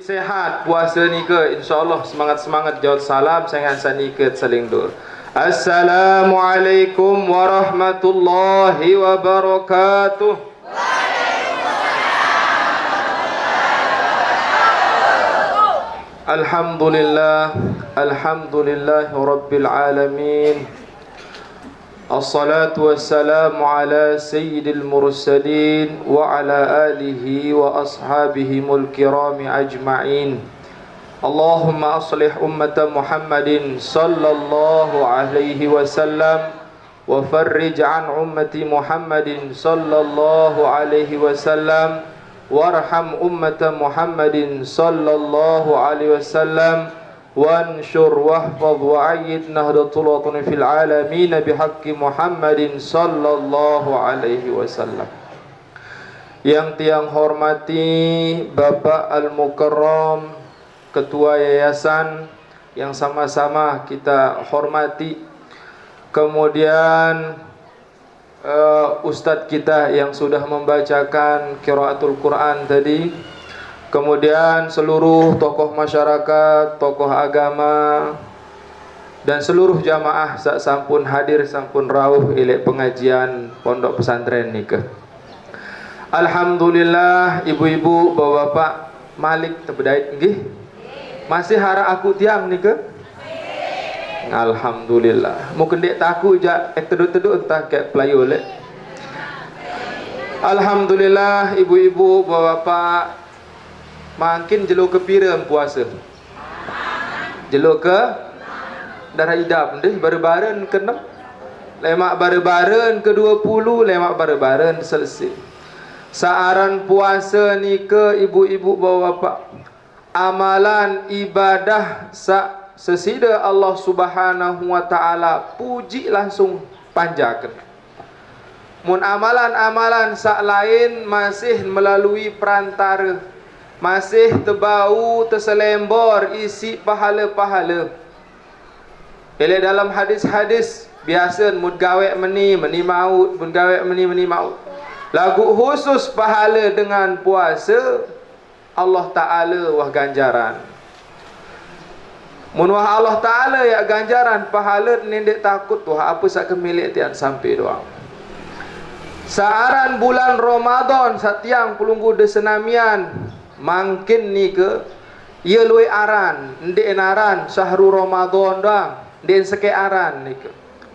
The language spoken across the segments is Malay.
Sehat puasa ni ke, insyaAllah semangat-semangat jawab salam sangat saniket saling dur. Assalamualaikum warahmatullahi wabarakatuh. Alhamdulillah, alhamdulillahi rabbil alamin. Assalatu wassalamu ala sayyidil mursalin wa ala alihi wa ashabihimul kirami ajma'in. Allahumma aslih ummata Muhammadin sallallahu alaihi wasallam wa farrij an ummati Muhammadin sallallahu alaihi wasallam warham ummata Muhammadin sallallahu alaihi wasallam wanshur wahfadh wa'ayyid nahdatul watani fil alamin bihaqqi Muhammadin sallallahu alaihi wasallam. Yang tiang hormati Bapak Al-Mukarram, Ketua Yayasan yang sama-sama kita hormati. Kemudian Ustadz kita yang sudah membacakan qiraatul Quran tadi. Kemudian seluruh tokoh masyarakat, tokoh agama, dan seluruh jamaah sak sampun hadir sampun rawuh ilek pengajian pondok pesantren nika. Alhamdulillah, ibu-ibu, bapak-bapak, Malik tebedait nggih. Masih hara aku tiang nika? Alhamdulillah. Mungkin dek taku jak teduk-teduk entah kayak pelayu lek. Alhamdulillah, ibu-ibu, bapak-bapak, makin jelo ke pira puasa. Jelo ke darah idam deh bareng-bareng ke 6. Lemak bareng-bareng ke 20, lemak bareng-bareng selesai. Saaran puasa ni ke ibu-ibu bapak-bapak, amalan ibadah sesida Allah Subhanahu wa taala puji langsung panjakan. Mun amalan-amalan sak lain masih melalui perantara, masih terbau terselembor isi pahala-pahala. Bila dalam hadis-hadis biasa mud gawe meni maut, mud gawe meni maut. Lagu khusus pahala dengan puasa Allah Taala wah ganjaran. Mun wah Allah Taala ya ganjaran pahala nendek takut wah apa sak kemilik tian sampai doang. Saaran bulan Ramadan satiang pelunggu desenamian mungkin ni ke ia luai aran ndek naran syahrul Ramadan doang ndek seke aran ni ke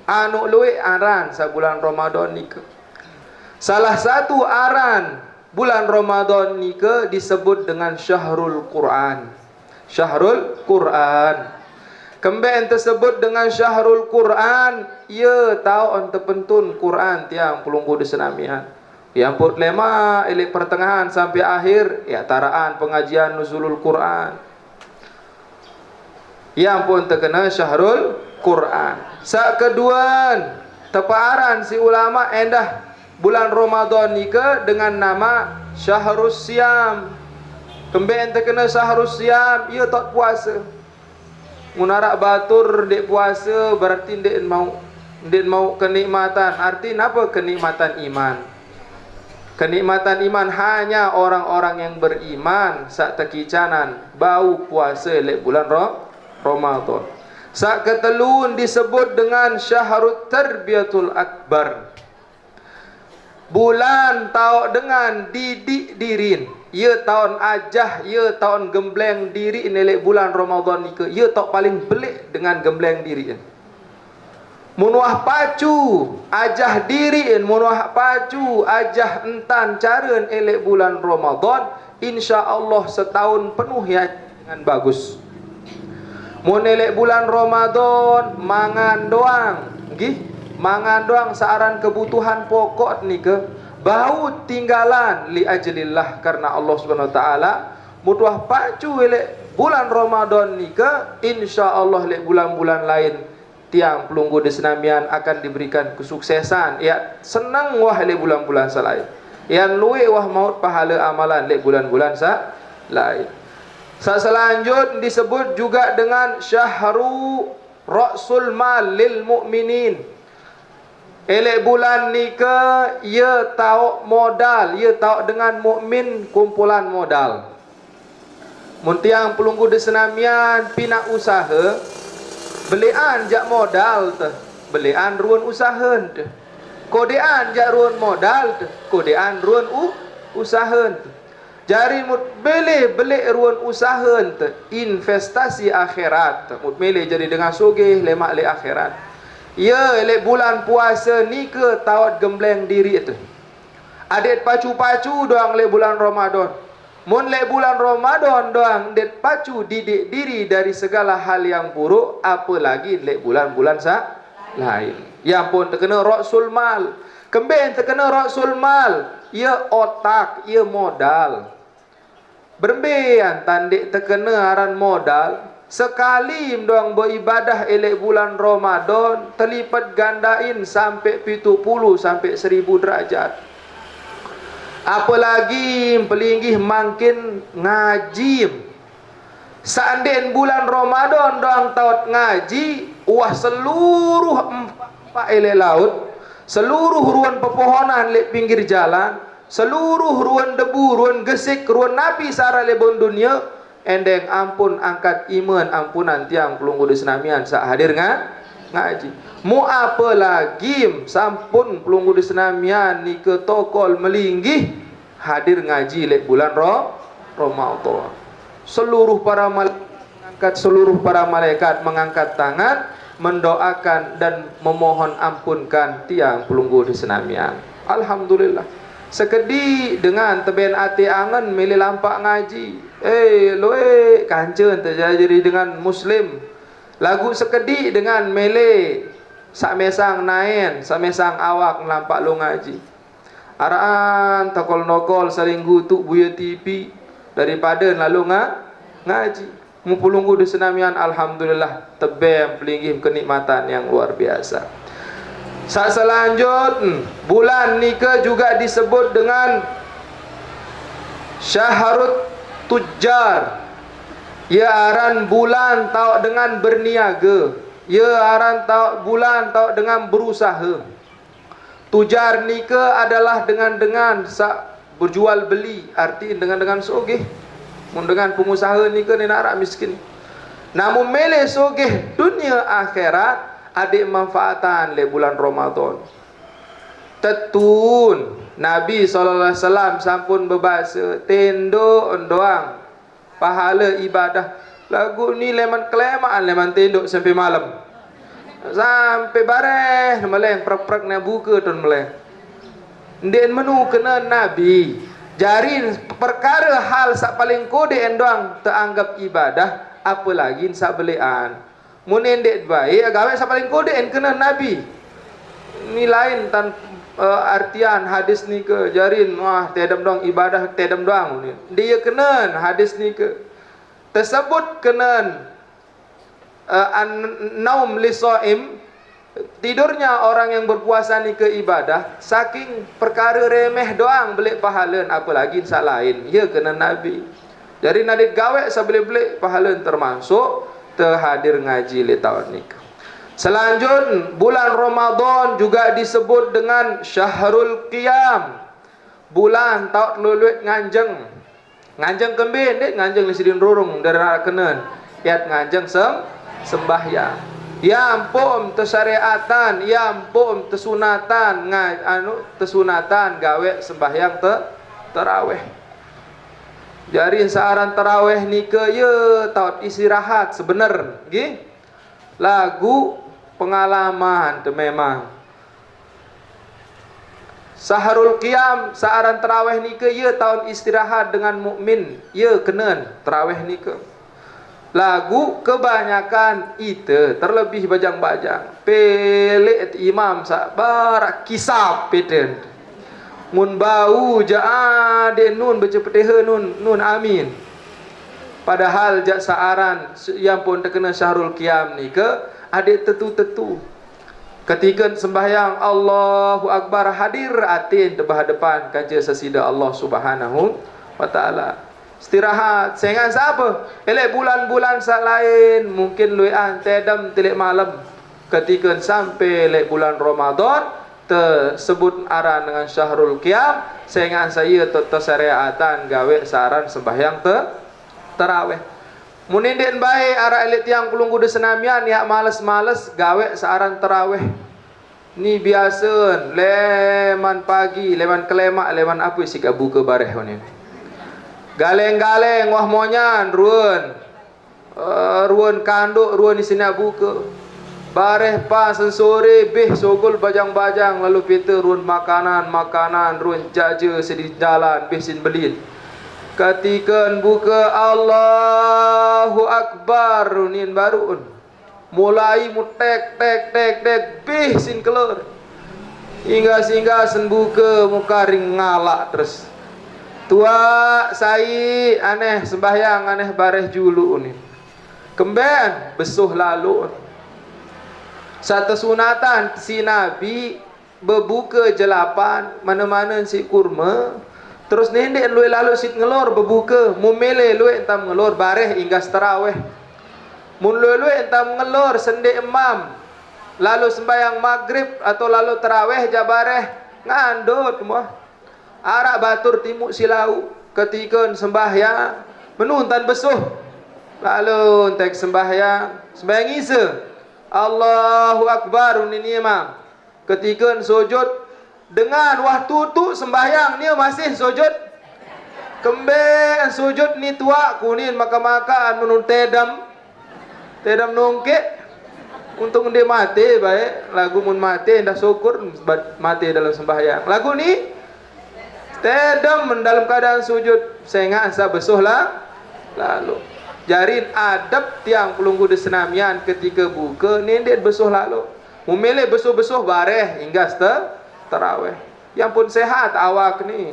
anu luai aran sa bulan Ramadan ni ke. Salah satu aran bulan Ramadan ni ke disebut dengan syahrul Quran. Syahrul Quran. Kembali tersebut dengan syahrul Quran, ia tahu on terpentun Quran tiang pelunggu desenamian. Yang put lema elek pertengahan sampai akhir ya taraan pengajian nuzulul Quran. Yang pun terkena syahrul Quran. Sak keduaan tepaaran si ulama endah bulan Ramadan ni ke dengan nama syahrus siam. Kembali terkena syahrus siam ia tak puasa. Munarak batur dek puasa berarti dek mau kenikmatan. Arti apa kenikmatan iman? Kenikmatan iman hanya orang-orang yang beriman sak tekicanan bau puasa lek bulan Ramadan. Sak ketelun disebut dengan syahrut tarbiyatul akbar. Bulan tau dengan didik dirin. Ia tahun ajah, ia tahun gembleng diri nelek bulan Ramadan ni ke. Ia tak paling belik dengan gembleng diri. Munuah pacu ajah diriin, munuah pacu ajah entan cara elek bulan Ramadan, insya-Allah setahun penuh ya dengan bagus. Mun elek bulan Ramadan mangan doang, nggih, mangan doang saaran kebutuhan pokok ni ke, bau tinggalan li ajlillah karena Allah Subhanahu wa taala. Mutuah pacu elek bulan Ramadan ni ke, insya-Allah elek bulan-bulan lain tiang pelunggu di senamian akan diberikan kesuksesan. Ya senang wah le bulan-bulan salain. Yang luwe wah maut pahala amalan le bulan-bulan lain. Selanjut disebut juga dengan syahru ra'sul mal lil mu'minin. Elek bulan ni ke ia tahu modal, ia tahu dengan mukmin kumpulan modal. Muntiang pelunggu di senamian pina usaha, belian jak modal tu, belian ruan usaha tu. Kodean jak ruan modal tu, kodean ruan usaha tu. Jari mut beli ruan usaha tu, investasi akhirat. Mut beli jadi dengan sugih lemak le akhirat. Ya, elek bulan puasa ni ke tawat gembleng diri itu. Adet pacu-pacu doang le bulan Ramadan. Mun le bulan Ramadan doang det pacu didik diri dari segala hal yang buruk, apalagi le bulan-bulan lain. Yang pun terkena ra'sul mal. Kemben terkena ra'sul mal, ia otak, ia modal. Berembian tandik terkena aran modal. Sekali doang beribadah elek bulan Ramadan terlipat gandain sampai 70 sampai 1000 derajat. Apalagi pelinggih makin ngaji. Seandainya bulan Ramadan doang taut ngaji, wah seluruh empat elek laut, seluruh ruan pepohonan lek pinggir jalan, seluruh ruan debu, ruan gesik, ruan napi sara lebon dunia. Endeng ampun angkat iman ampunan tiang pelunggu di senamian sak hadir ngaji. Mu apa lagi sampun pelunggu di senamian ni ke tokol melinggih hadir ngaji lek bulan Ramadan. Seluruh para malaikat mengangkat tangan mendoakan dan memohon ampunkan tiang pelunggu di senamian. Alhamdulillah. Sekedi dengan teben ati angan milih lampak ngaji. Loe kancen terjadi dengan muslim. Lagu sekedi dengan mele sak mesang naen, sak mesang awak lampak lo ngaji. Araan takol nokol saling gutuk buya TV daripada lalu ngaji. Mupulunggu di senamian alhamdulillah tebem pelinggih kenikmatan yang luar biasa. Selanjut bulan ni ke juga disebut dengan syahrut tujjar. Ia aran bulan tau dengan berniaga. Ia aran tau bulan tau dengan berusaha. Tujar ni ke adalah dengan berjual beli, arti dengan sogeh. Mun dengan pengusaha ni ke ni nak miskin. Namun mele sogeh dunia akhirat adik manfaatan le bulan Ramadan. Tetun Nabi SAW sampun berbahasa tenduk doang pahala ibadah. Lagu ni leman kelamaan leman tenduk sampai malam. Sampai bareh meleng prek-prek na buka ton meleng. Ndien menu kena Nabi. Jari perkara hal sak paling kode doang teranggap ibadah, apalagi sak belian. Munendek baik agawe sak paling kode kena Nabi. Ni lain tan artian hadis ni ke jarin wah tedam doang ibadah tedam doang ni. Dia kena hadis ni ke tersebut kena naum lisaim, tidurnya orang yang berpuasa ni ke ibadah saking perkara remeh doang belik pahala, apalagi sak lain ya kena Nabi. Jadi nadit gawe sabeli-beli pahala termasuk terhadir ngaji le tahun ni. Selanjut bulan Ramadan juga disebut dengan syahrul qiyam. Bulan taut luluit nganjeng. Nganjeng kembin dek nganjeng li sidin rurung dari nak kenen. Yat nganjeng sembahyang. Ya ampun tersyariatan, ya ampun tersunatan tersunatan gawe sembahyang tarawih. Jadi searan tarawih ni ke ya taut istirahat sebenar nggih. Lagu pengalaman tu memang. Saharul qiyam searan tarawih ni ke ya taut istirahat dengan mukmin. Ya kenen tarawih ni ke. Lagu kebanyakan itu terlebih bajang-bajang. Pelik imam sabar kisah peten. Mun bau ja de nun baca Fatihah nun amin. Padahal jak saaran yang pun terkena syahrul qiyam ni ke adik tetu-tetu. Ketika sembahyang Allahu Akbar, hadir atin tebah depan kaca sesida Allah Subhanahu wa taala. Istirahat, sengan siapa? Elek bulan-bulan lain mungkin luian tedam telik malam. Ketika sampai elek bulan Ramadan tersebut aran dengan Syahrul Qiyam, sengan saya tersyariatan gawe saran sembahyang tarawih. Munindin baik arah elit yang pelunggu de senamian ya males-males gawe searan tarawih. Ni biasa leman pagi, leman kelemak, leman apa si kabu ke bareh ni. Galeng-galeng wah monyan ruan. Ruan kanduk, ruan di sini buka. Bareh pas sore beh sogol bajang-bajang lalu pita ruan makanan, ruan jaja sedih jalan beh sin belin. Ketika buka Allahu Akbar runin baru mulai mutek tek bih sin keluar hingga sehingga sen buka muka ring ngalak terus tua sai aneh sembahyang aneh bareh julu ni kemben besuh lalu satu sunatan si Nabi berbuka jelapan mana-mana si kurma. Terus nendek luai lalu sit ngelor berbuka, mumele luai entam ngelor bareh hingga tarawih. Mun luai entam ngelor sendek imam, lalu sembahyang maghrib atau lalu tarawih jabareh ngandut semua. Arak batur timuk silau ketika sembahyang menuntan besuh. Lalu entek sembahyang isa. Allahu Akbar ini imam. Ketika sujud dengan waktu tu sembahyang ni masih sujud kemben sujud ni tua kunin makan-makan menun tedam nongke untuk dia mati baik lagu mun mati dah syukur mati dalam sembahyang lagu ni tedam dalam keadaan sujud sehingga asa besuh lah lalu jarin adab tiang pelunggu de senamian ketika buka ni dia besuh lalu memilih besuh-besuh bareh hingga tarawih. Yang pun sehat awak ni.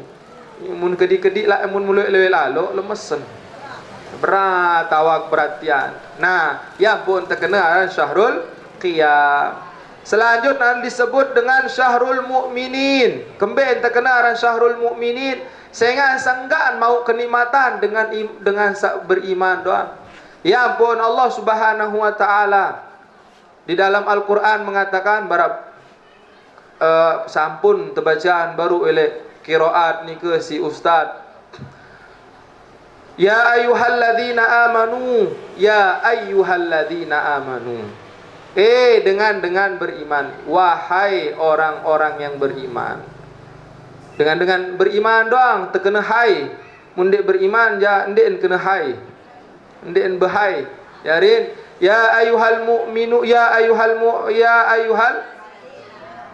Mun kedik-kedik lah mun mulai lalu lemesen. Berat awak perhatian. Nah, yang pun terkena Syahrul Qiyam. Selanjutnya disebut dengan Syahrul Mukminin. Kemben terkena Syahrul Mukminin sehingga sanggaan mau kenikmatan dengan beriman doang. Yang pun Allah Subhanahu wa taala di dalam Al-Qur'an mengatakan sampun terbacaan baru oleh qiraat ni ke si ustaz. Ya ayyuhalladzina amanu, ya ayyuhalladzina amanu. Dengan beriman, wahai orang-orang yang beriman. Dengan beriman doang terkena hai. Mun dik beriman ja ndik kena hai. Ndik bahai. Yarin ya ayyuhal mu'minu ya ayyuhal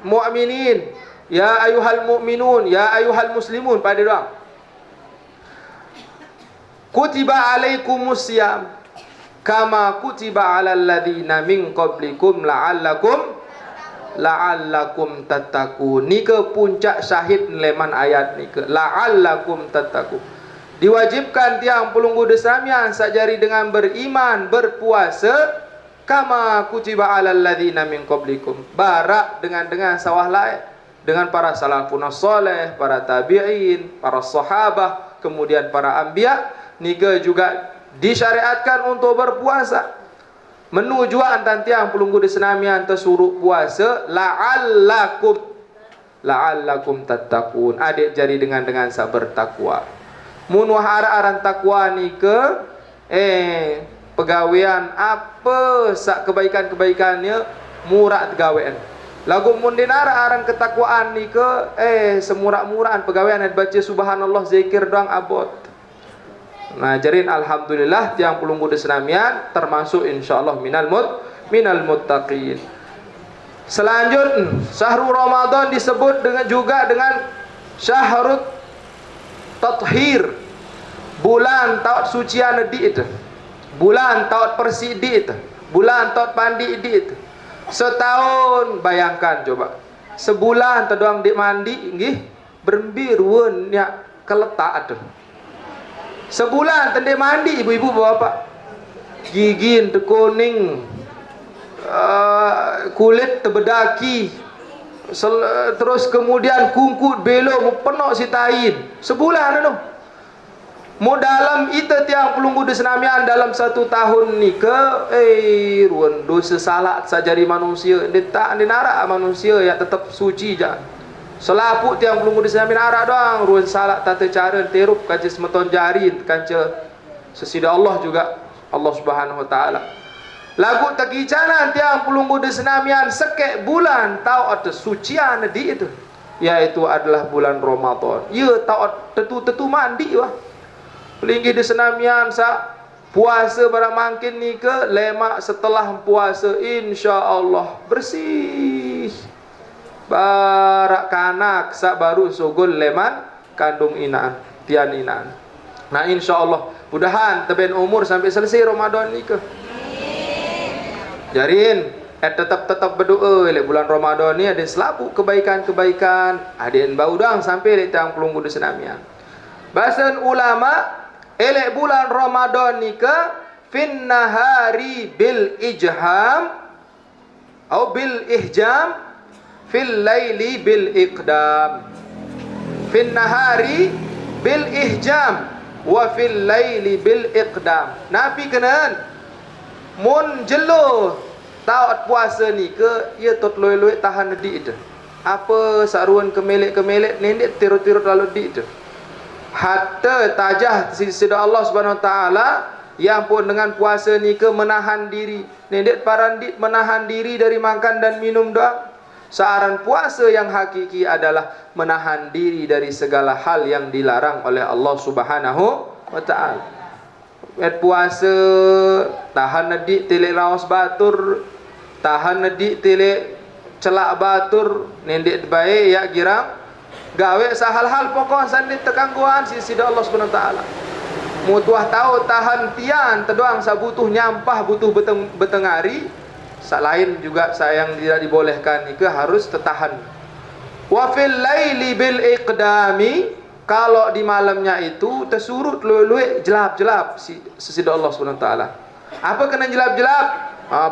mu'minin, ya ayuhal mu'minun, ya ayuhal muslimun pada doang. Kutiba alaikumus siyam kama kutiba alal ladzina min qablikum la'allakum tattaqun. Ni ke puncak syahid leman ayat ni ke la'allakum tattaqun. Diwajibkan tiang pelunggu desamian sajari dengan beriman berpuasa kama kutiba alal ladzina min qablikum, barak dengan sawah lain, dengan para salafun saleh, para tabi'in, para sahabah, kemudian para anbiya, nika juga disyariatkan untuk berpuasa. Menu juaan tantiang pelunggu di senamian tersuruh puasa la'allakum tattaqun. Adik jari dengan sabar takwa. Mun wahara aran takwa nika pegawaian apa sak kebaikan-kebaikannya murah gawean. Lagu mun dinara aran ketakwaan ni ke semurah-murahan pegawaian baca subhanallah zikir doang abot. Nah jarin alhamdulillah tiang pelunggu de senamian termasuk insyaallah minal muttaqin. Selanjutnya Syahrul Ramadan disebut dengan Syahrul Tathhir, bulan taat sucian di itu. Bulan taut persidi itu, bulan taut pandi itu. Setahun bayangkan coba. Sebulan terdoang dik mandi nggih berembirun nya keletak tu. Sebulan tende mandi ibu-ibu bapak. Gigin tekuning kulit terbedaki, terus kemudian kungkut belok penuh si tain sebulan tu. Mo dalam ita tiang pelunggu di senamian dalam 1 tahun ni ke ruan dosa salat saja di manusia dia tak dinara manusia yang tetap suci je. Selaput tiang pelunggu di senamian arah doang ruan salat tata cara terup kaca semeton jari kaca sesida Allah juga Allah Subhanahu wa taala. Lagu takicanan tiang pelunggu di senamian sekek bulan tau ada sucian di itu, yaitu adalah bulan Ramadan. Ya tau tetu mandi wah. Pelinggi di senamian sa puasa barang mangkin ni ke lemak setelah puasa insya-Allah bersih. Barak kanak sa baru sogol leman kandung inaan, tian inaan. Nah insya-Allah mudahan teben umur sampai selesai Ramadan ni ke. Jarin tetap berdoa le bulan Ramadan ni ada selaput kebaikan-kebaikan, adin bau dang sampai le tang pelunggu di senamian. Bahasan ulama elek bulan Ramadan ni ke fin nahari bil ijham atau bil ihjam fil laili bil iqdam. Fin nahari bil ihjam wa fil laili bil iqdam. Nabi kenan mun jelo taat puasa ni ke ia tot loi-loi tahan di itu. Apa saruan kemelek nendek tirut-tirut lalu di itu. Hatta tajah sida Allah Subhanahu wa taala yang pun dengan puasa ni ke menahan diri. Nendek parandit menahan diri dari makan dan minum doang. Searan puasa yang hakiki adalah menahan diri dari segala hal yang dilarang oleh Allah Subhanahu wa taala. Puasa tahan nedik telek rawas batur, tahan nedik telek celak batur, nendek baik ya girang gawe sahal-hal pokok sandi tekangguan sida Allah Subhanahu wa taala. Mutuah tahu tahan tian tedoang sa butuh nyampah butuh betengari, sak lain juga sayang tidak dibolehkan itu harus tertahan. Wa fil laili bil iqdami, kalau di malamnya itu tersurut luwe-luwe jelap-jelap sida Allah Subhanahu wa taala. Apa kena jelap-jelap?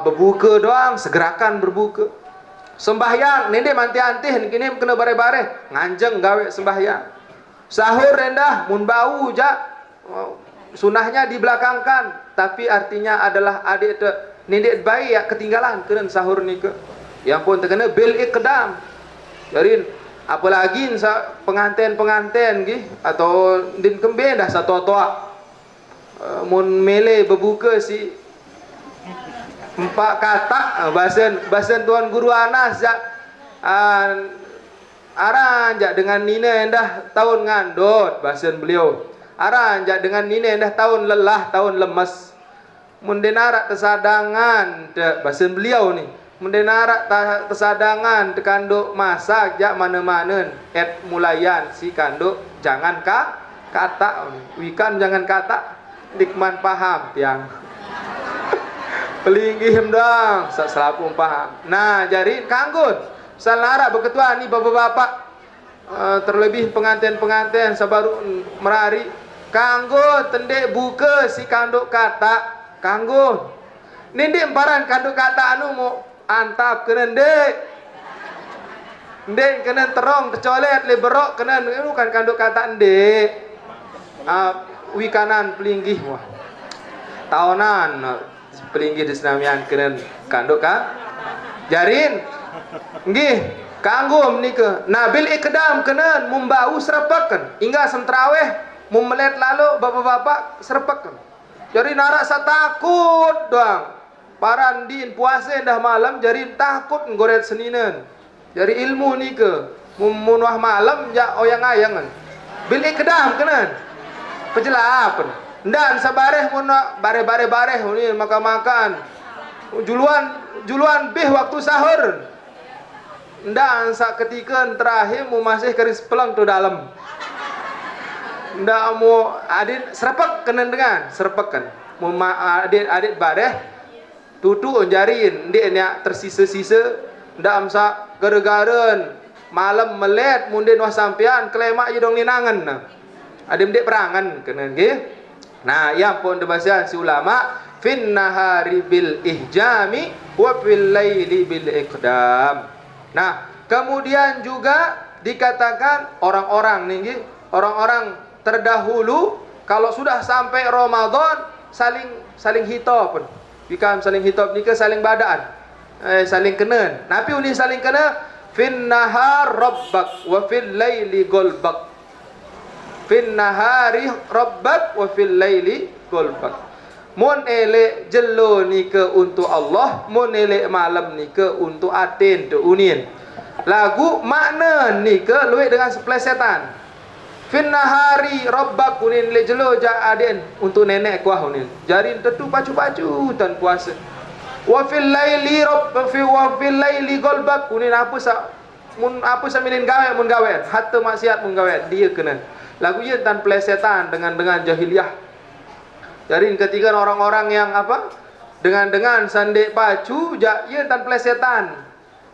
Berbuka doang, segerakan berbuka. Sembahyang nende manti-antih kini kena bare-bare nganjeng gawe sembahyang. Sahur rendah mun bau ja sunahnya dibelakangkan, tapi artinya adalah adik nende bayi ya ketinggalan kena sahur ni ke. Yang pun terkena bil iqdam. Jadi apalagi pengantin atau din kembe dah satu toa mun mele berbuka si 4 kata bahasa tuan guru Anas jak aran jak dengan nina endah tahun ngandot bahasa beliau aran jak dengan nina endah tahun lelah tahun lemes mun denarak tersadangan bahasa beliau ni mun denarak tersadangan tekanduk masak jak mana-mana mulayan si kanduk jangan kata wikan jangan kata dikman paham tiang pelinggih dong, selaku paham. Nah, jadi kanggut. Salara berketua ni bapak-bapak terlebih pengantin-pengantin sabaru merari kanggut tendek buka si kanduk kata kanggut. Nindek baran kanduk kata anu mau antap kena ndek. Ndek kena terong tercolet le berok kena bukan kanduk kata ndek. Wikanan pelinggih wah. Tahunan pelinggih di senamian kena kanduk ka jarin nggih kanggum ni ke nabil ikdam kena membau serapakan hingga sentraweh memelet lalu bapak-bapak serapakan jadi narak sa takut doang parandin puasa dah malam jadi takut ngoret seninan jadi ilmu ni ke munwah malam ja oyang-ayangan bil ikdam kena pejelapan dan sabareh mun bare-bare ni makan juluan bih waktu sahur. Ndak sak ketika terakhir mu masih keris pelang tu dalam. Ndak mu adit serpak kena dengan serpakan. Mu adit bareh tutu jarin ndik nya tersisa-sisa ndak amsa gara-garan malam melet munden wah sampean klemak je dong ninangan. Adim ndik perangan kena nggih. Nah, yang pun dibahas si ulama fin nahari bil ihjami wa fil laili bil iqdam. Nah, kemudian juga dikatakan orang-orang nih, orang-orang terdahulu kalau sudah sampai Ramadan saling hitop. Bikam saling hitop ni ke saling badaan. Saling kena. Nabi uni saling kena fin nahar rabbak wa fil laili golbak. Fin nahari rabbak wa fil laili golbak. Mun elek jelo ni ke untuk Allah, mun elek malam ni ke untuk atin tu unin. Lagu makna ni ke luit dengan seplesetan. Fin nahari rabbak unin le jelo ja aden untuk nenek kuah unin. Jarin tentu pacu-pacu tan puasa. Wa fil laili wa fil laili golbak unin apa sa minin gawe mun gawe hatta maksiat mun gawe dia kena. Lagu ye tan plesetan dengan jahiliyah. Jadi ketika orang-orang yang apa dengan sandek pacu ya tan plesetan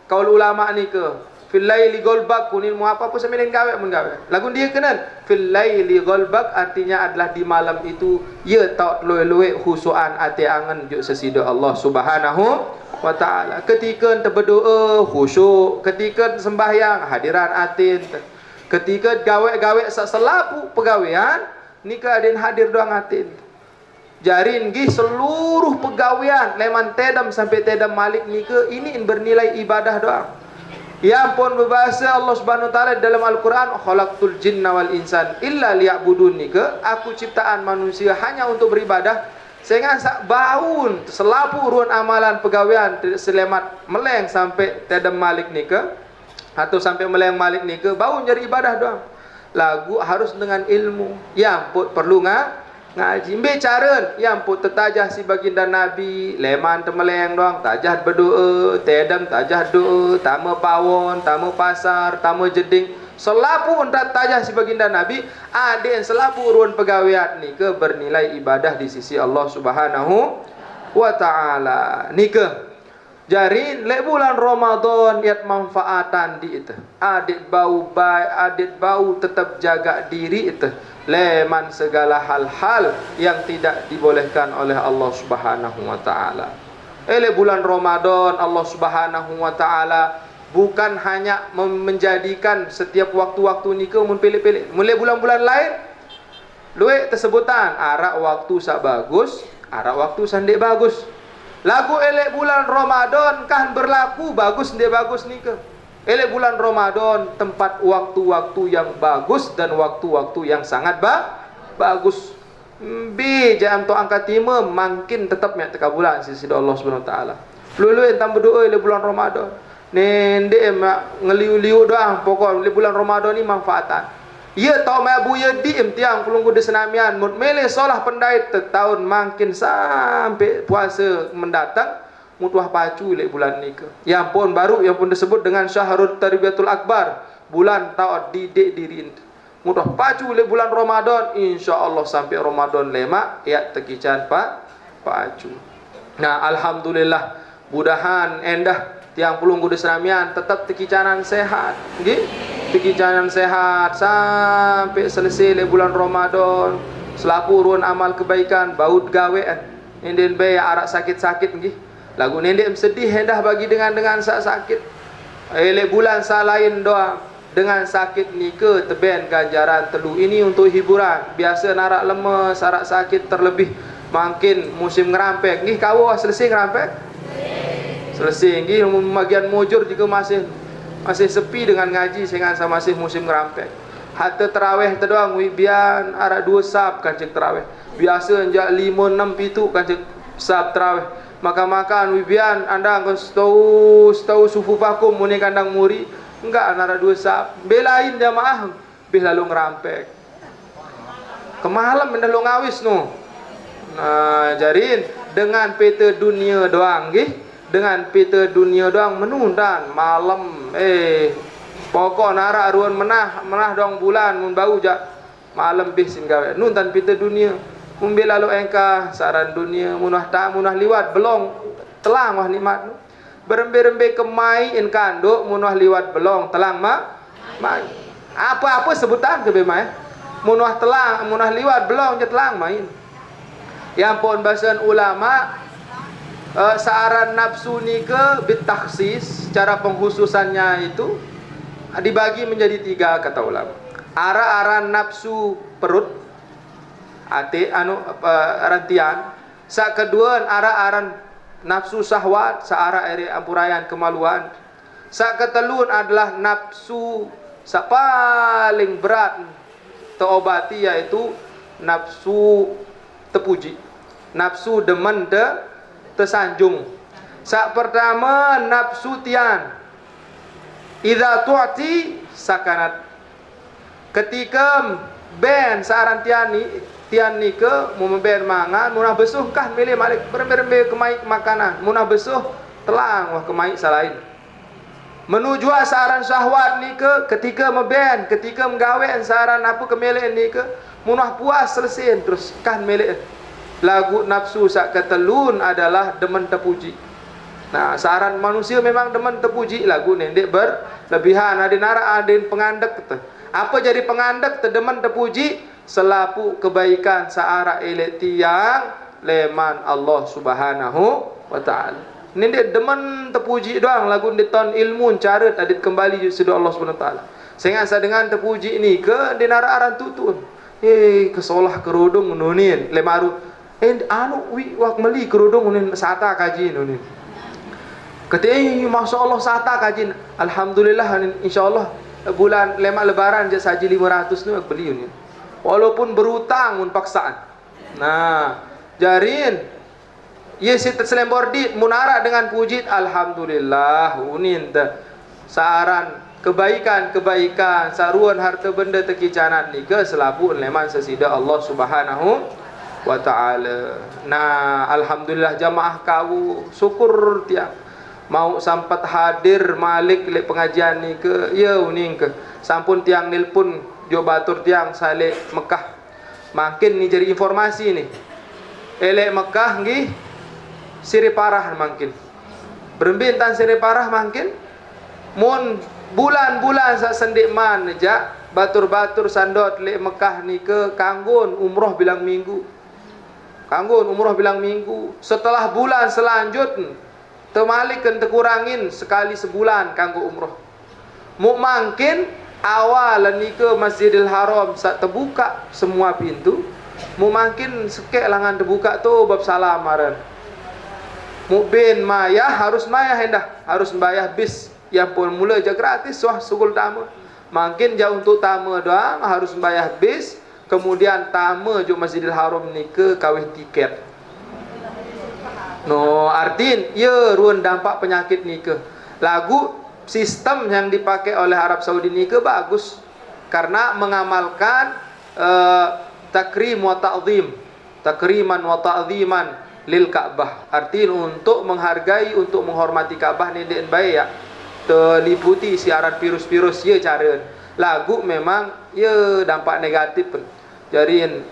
kaul ulama ni ke fil laili golbak kunin mu apa seminin gawe mun gawe lagu dia kenal fil laili golbak artinya adalah di malam itu ya tak loe-loe khusuan ati angan juk sesida Allah Subhanahu wa taala. Ketika berdoa khusyuk, ketika sembahyang hadiran atin, ketika gawe-gawe selapu pegawaian nika aden hadir doang atin. Jarin gi seluruh pegawaian leman tedam sampai tedam malik ni ke ini bernilai ibadah doang. Ya pun berbahasa Allah Subhanahu wa taala dalam Al-Qur'an khalaqtul jinna wal insan illa liya'budun ni ke aku ciptaan manusia hanya untuk beribadah. Sehingga baun selapu urun amalan pegawaian selemat meleng sampai tedam malik ni ke atau sampai meleng malik ni ke baun jadi ibadah doang. Lagu harus dengan ilmu. Ya pun perlu ngaji mbe caren yang pun tertajah si baginda Nabi leman temeleng doang tajah berdoa tedam tajah doa tamu pawon tamu pasar tamu jeding selapu untuk tajah si baginda Nabi aden selapu urun pegawaian ni ke bernilai ibadah di sisi Allah Subhanahu wa taala ni ke jarin le bulan Ramadan niat manfaatan di itu adik bau baik adik bau tetap jaga diri itu leman segala hal-hal yang tidak dibolehkan oleh Allah Subhanahu wa taala. Bulan Ramadan Allah Subhanahu wa taala bukan hanya menjadikan setiap waktu-waktu ni ke mun pilih-pilih. Mulai bulan-bulan lain luwe tersebutan arak waktu sak bagus, arak waktu sandek bagus. Lagu elek bulan Ramadan kan berlaku bagus ndek bagus ni ke. Elek bulan Ramadan tempat waktu-waktu yang bagus dan waktu-waktu yang sangat bagus. Jam tu angkat 5 makin tetap mek tekabulan sisi Allah Subhanahu wa taala. Lulu entam berdoa elek bulan Ramadan. Nende mak ngeliu-liu doang pokok elek bulan Ramadan ni manfaatan. Ya tau mak buya diem tiang kulungku de senamian mut mele solah pendai tahun makin sampai puasa mendatang mutuah pacu lek bulan ni ke. Yang pun baru yang pun disebut dengan Syahrul Tarbiyatul Akbar, bulan taat didik diri. Mutuah pacu lek bulan Ramadan, insya-Allah sampai Ramadan lemak ya tekican pacu. Nah, alhamdulillah mudahan endah tiang pulung kudu senamian tetap tekicanan sehat, nggih. Tekicanan sehat sampai selesai lek bulan Ramadan. Selaku urun amal kebaikan, baut gawean. Inden bae arak sakit-sakit nggih. Lagu nendek sedih hendah bagi dengan sakit. Elek bulan sa lain doang dengan sakit ni ke teben ganjaran telu ini untuk hiburan. Biasa narak lemes, arak sakit terlebih makin musim ngerampek. Nggih kawo selesai ngerampek? Selesai nggih bagian mujur juga masih sepi dengan ngaji sehingga masih musim ngerampek. Hatta tarawih tu doang wibian arak 2 sab kancing tarawih. Biasa enjak 5 6 7 kancing sab tarawih. Makan wibian anda angkon setau sufu pakum muni kandang muri enggak nara 2 sab belain jamaah bih lalu ngerampek kemalam mendalu ngawis no. Nah jarin dengan peta dunia doang nggih dengan peta dunia doang menundan malam pokok nara ruan menah dong bulan mun bau jak malam bih sin gawe nuntan peta dunia membela lo engkah saran dunia munah liwat belong telang wah nikmat berembe-rembe kemai in kanduk munah liwat belong telang mai apa-apa sebutan ke bemai munah telang munah liwat belong je telang main yang pun bahasan ulama Searan nafsu ni ke bitakhsis, cara penghususannya itu dibagi menjadi 3 kata ulama. Aran nafsu perut, rantian. Sak kedua aran nafsu syahwat, seara ere ampurayan kemaluan. Sak ketelun adalah nafsu sak paling berat terobati, yaitu nafsu terpuji, nafsu demen tersanjung. Sak pertama nafsu tian, idza tu'ti sakanat. Ketika ben saran tian ni ke ben mangan munah besuh kah milih malik berembe kemaik makanan, munah besuh telang wah kemaik salain. Menuju saran syahwat ni ke ketika meben, ketika menggawe saran apa kemelean ni ke munah puas selesai terus kan melek. Lagu nafsu sak ketelun adalah demen terpuji. Nah, saran manusia memang demen terpuji, lagu nendek berlebihan, ada nara ada pengandek tu. Apa jadi pengandek demen terpuji? Selapu kebaikan seara elek tiang leman Allah Subhanahu wa taala. Nendek demen terpuji doang, lagu di tahun ilmu cara tadi kembali sudah Allah Subhanahu wa taala. Sehingga dengan terpuji ni ke di nara aran tutun. Kesolah kerudung nunin lemaru. Wak meli kerudung nunin sata kaji nunin. Kata Masya Allah sata kaji. Alhamdulillah insyaAllah bulan lemak lebaran je saji 500 ni aku beli ni. Walaupun berutang mun paksaan. Nah, jarin ye si terselembor dit munara dengan puji alhamdulillah unin te saran kebaikan saruan harta benda tekicanan ni ke selapu leman sesida Allah Subhanahu wa taala. Nah, alhamdulillah jamaah kau syukur tiang mau sampat hadir malik le pengajian ni ke ya uning ke sampun tiang nelpon jo batur tiang sale Mekah makin ni jadi informasi ni elek Mekah nggih siri parah makin berbintan siri parah makin mun bulan-bulan sak sendik man ja batur-batur sandot le Mekah ni ke kanggun umroh bilang minggu, kanggun umroh bilang minggu. Setelah bulan selanjutnya temalikan terkurangin sekali sebulan kanggo umroh. Mu mungkin awal ni ke Masjidil Haram sak terbuka semua pintu, mu mungkin sekek langan terbuka tu bab salam maran. Mu bin maya harus maya hendah, harus bayar bis yang pun mula je gratis wah sugul tamu. Mungkin jauh untuk tamu doang harus bayar bis, kemudian tamu jo Masjidil Haram ni ke kawih tiket. No, artin ya ruan dampak penyakit ni ke. Lagu sistem yang dipakai oleh Arab Saudi ni ke bagus karena mengamalkan takrim wa ta'zim, takriman wa ta'ziman lil Ka'bah. Artin untuk menghargai, untuk menghormati Ka'bah ni den baik ya. Terliputi siaran virus-virus ya cara. Lagu memang ya dampak negatif pun. Jadiin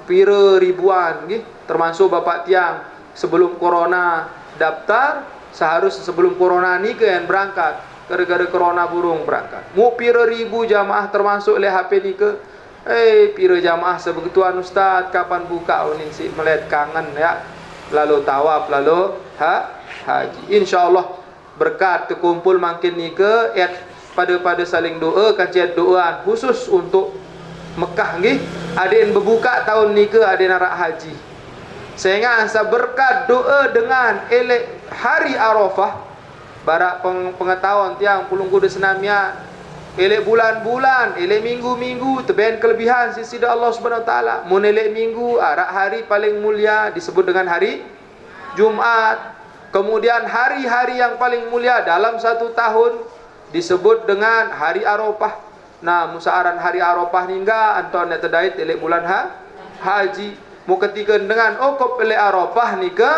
pira ribuan nggih termasuk bapak tiang sebelum corona daftar seharusnya sebelum corona ni ke yang berangkat gara-gara corona burung berangkat. Mu pira ribu jamaah termasuk le HP ni ke. Pira jamaah sebegituan ustaz kapan buka unin si melihat kangen ya. Lalu tawaf lalu haji. Insyaallah berkat terkumpul makin ni ke pada saling doa kajian doa khusus untuk Mekah nggih. Ada yang berbuka tahun ni ke ada narak haji. Sehingga asa berkat doa dengan elek hari Arafah barak pengetahuan tiang pulung kuda senamia elek bulan-bulan, elek minggu-minggu teben kelebihan sisi Allah Subhanahu wa taala. Mun elek minggu arak hari paling mulia disebut dengan hari Jumat. Kemudian hari-hari yang paling mulia dalam satu tahun disebut dengan hari Arafah. Nah, musaaran hari Arafah hingga anton net terdait elek bulan haji. Mu ketika dengan okop elek Arafah ni ke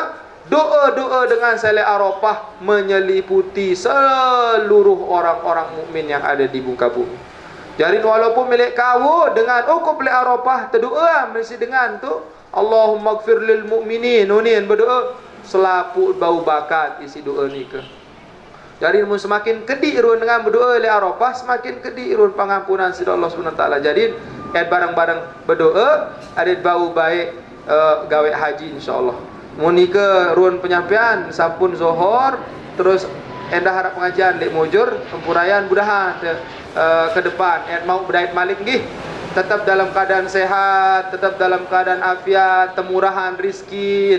doa-doa dengan sele Arafah menyeliputi seluruh orang-orang mukmin yang ada di muka bumi. Jadi walaupun milik kau dengan okop elek Arafah terdoa mesti dengan tu Allahumma ighfir lil mu'minin nunin berdoa selapu bau bakat isi doa ni ke. Jadi mun semakin kedi irun dengan berdoa le Arafah semakin kedi irun pengampunan sida Allah Subhanahu wa taala. Jadi barang-barang berdoa ada bau baik gawe haji insyaallah. Monika ruan penyampaian sampun zohor terus endah harap pengajian dek mujur kempurayan budahan ke depan mau berdait malik nggih tetap dalam keadaan sehat, tetap dalam keadaan afiat, temurahan rizki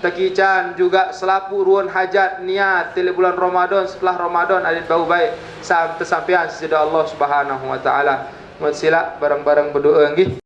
tekican juga selapu ruan hajat niat tili bulan Ramadan setelah Ramadan adit bau baik sampai sampean sesida Allah Subhanahu wa taala. Sila bareng-bareng berdoa nggih.